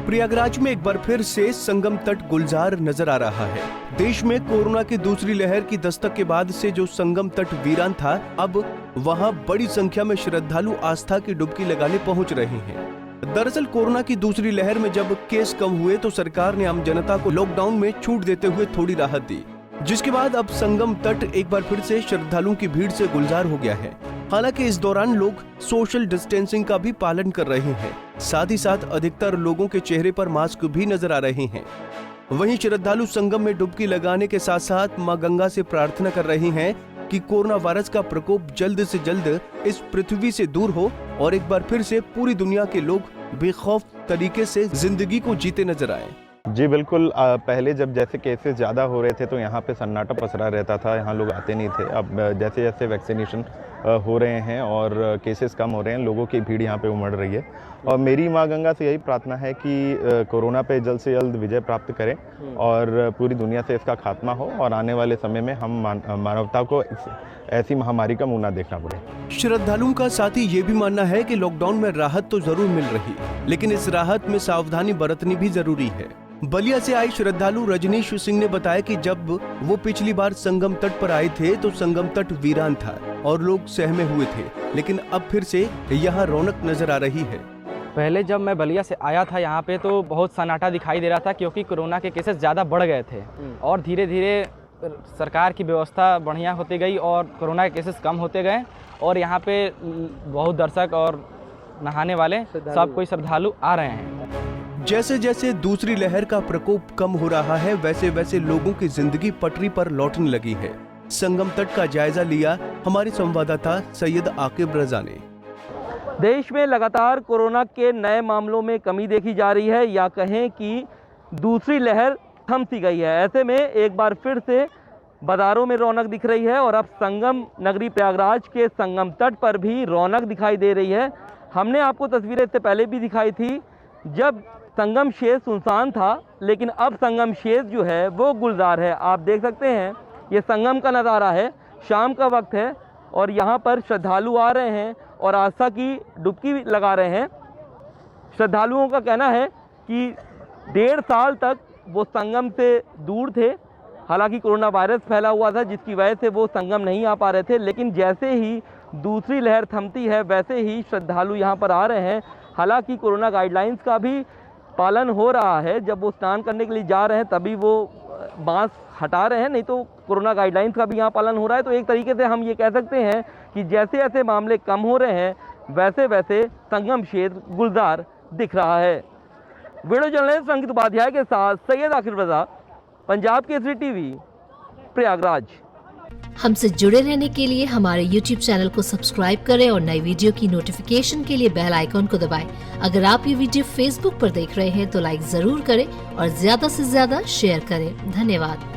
प्रयागराज में एक बार फिर से संगम तट गुलजार नजर आ रहा है। देश में कोरोना की दूसरी लहर की दस्तक के बाद से जो संगम तट वीरान था, अब वहां बड़ी संख्या में श्रद्धालु आस्था की डुबकी लगाने पहुंच रहे हैं। दरअसल कोरोना की दूसरी लहर में जब केस कम हुए तो सरकार ने आम जनता को लॉकडाउन में छूट देते हुए थोड़ी राहत दी, जिसके बाद अब संगम तट एक बार फिर से श्रद्धालुओं की भीड़ से गुलजार हो गया है। हालांकि इस दौरान लोग सोशल डिस्टेंसिंग का भी पालन कर रहे हैं। साथ ही साथ अधिकतर लोगों के चेहरे पर मास्क भी नजर आ रहे हैं। वहीं श्रद्धालु संगम में डुबकी लगाने के साथ साथ मां गंगा से प्रार्थना कर रहे हैं कि कोरोना वायरस का प्रकोप जल्द से जल्द इस पृथ्वी से दूर हो और एक बार फिर से पूरी दुनिया के लोग बेखौफ तरीके से जिंदगी को जीते नजर आए। जी बिल्कुल। पहले जब जैसे केसेस ज़्यादा हो रहे थे तो यहाँ पे सन्नाटा पसरा रहता था, यहाँ लोग आते नहीं थे। अब जैसे जैसे वैक्सीनेशन हो रहे हैं और केसेस कम हो रहे हैं, लोगों की भीड़ यहाँ पे उमड़ रही है। और मेरी माँ गंगा से यही प्रार्थना है कि कोरोना पे जल्द से जल्द विजय प्राप्त करें और पूरी दुनिया से इसका खात्मा हो और आने वाले समय में हम मानवता को ऐसी महामारी का मुंह ना देखना पड़े। श्रद्धालुओं का साथ ही ये भी मानना है कि लॉकडाउन में राहत तो जरूर मिल रही, लेकिन इस राहत में सावधानी बरतनी भी जरूरी है। बलिया से आई श्रद्धालु रजनीश सिंह ने बताया कि जब वो पिछली बार संगम तट पर आए थे तो संगम तट वीरान था और लोग सहमे हुए थे, लेकिन अब फिर से यहाँ रौनक नजर आ रही है। पहले जब मैं बलिया से आया था यहाँ पे तो बहुत सन्नाटा दिखाई दे रहा था, क्योंकि कोरोना के केसेस ज़्यादा बढ़ गए थे और धीरे धीरे सरकार की व्यवस्था बढ़िया होती गई और कोरोना के केसेस कम होते गए और यहाँ पे बहुत दर्शक और नहाने वाले सब कोई श्रद्धालु आ रहे हैं। जैसे जैसे दूसरी लहर का प्रकोप कम हो रहा है, वैसे वैसे लोगों की जिंदगी पटरी पर लौटने लगी है। संगम तट का जायजा लिया हमारे संवाददाता सैयद आकिब रजा ने। देश में लगातार कोरोना के नए मामलों में कमी देखी जा रही है, या कहें कि दूसरी लहर थम सी गई है। ऐसे में एक बार फिर से बाजारों में रौनक दिख रही है और अब संगम नगरी प्रयागराज के संगम तट पर भी रौनक दिखाई दे रही है। हमने आपको तस्वीरें इससे पहले भी दिखाई थी जब संगम शेष सुनसान था, लेकिन अब संगम शेष जो है वो गुलजार है। आप देख सकते हैं ये संगम का नज़ारा है, शाम का वक्त है और यहाँ पर श्रद्धालु आ रहे हैं और आस्था की डुबकी लगा रहे हैं। श्रद्धालुओं का कहना है कि 1.5 साल तक वो संगम से दूर थे, हालांकि कोरोना वायरस फैला हुआ था जिसकी वजह से वो संगम नहीं आ पा रहे थे, लेकिन जैसे ही दूसरी लहर थमती है वैसे ही श्रद्धालु यहाँ पर आ रहे हैं। हालांकि कोरोना गाइडलाइंस का भी पालन हो रहा है, जब वो स्नान करने के लिए जा रहे हैं तभी वो मास्क हटा रहे हैं, नहीं तो कोरोना गाइडलाइंस का भी यहाँ पालन हो रहा है। तो एक तरीके से हम ये कह सकते हैं कि जैसे जैसे मामले कम हो रहे हैं वैसे वैसे संगम क्षेत्र गुलजार दिख रहा है। वीडियो जर्नलिस्ट अंकित उपाध्याय के साथ सैयद आकिब रजा, पंजाब केसरी टीवी, प्रयागराज। हमसे जुड़े रहने के लिए हमारे YouTube चैनल को सब्सक्राइब करें और नई वीडियो की नोटिफिकेशन के लिए बेल आइकॉन को दबाएं। अगर आप ये वीडियो Facebook पर देख रहे हैं तो लाइक जरूर करें और ज्यादा से ज्यादा शेयर करें। धन्यवाद।